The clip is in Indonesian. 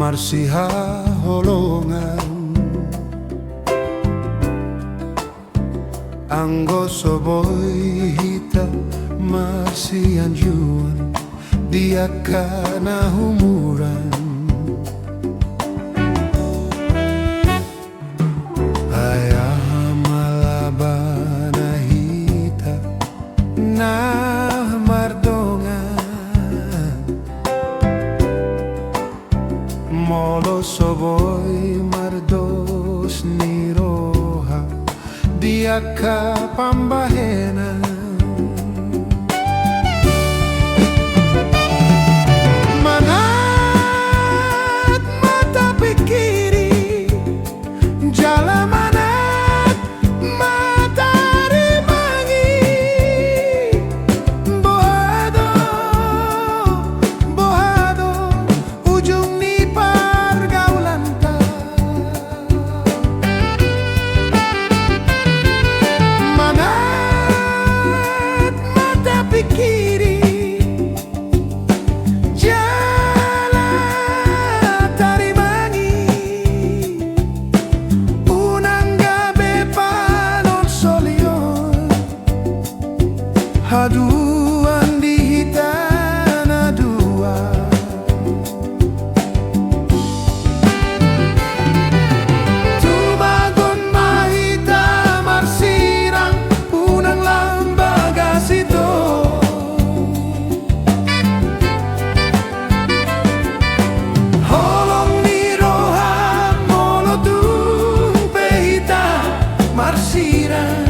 marsiha holongan anggo soboy hita marsian juan dia kana humuran ayah malabana hita nah mardongan molo soboy mardos niroha dia ka pambahenan manat mata pikiri jala manat mata remangi bohado bohado ujung ni pergaulan ta manat mata pikiri haduan di hitana dua tubagon mahita marsirang unang lambaga sito holong ni roha molodung pehita marsirang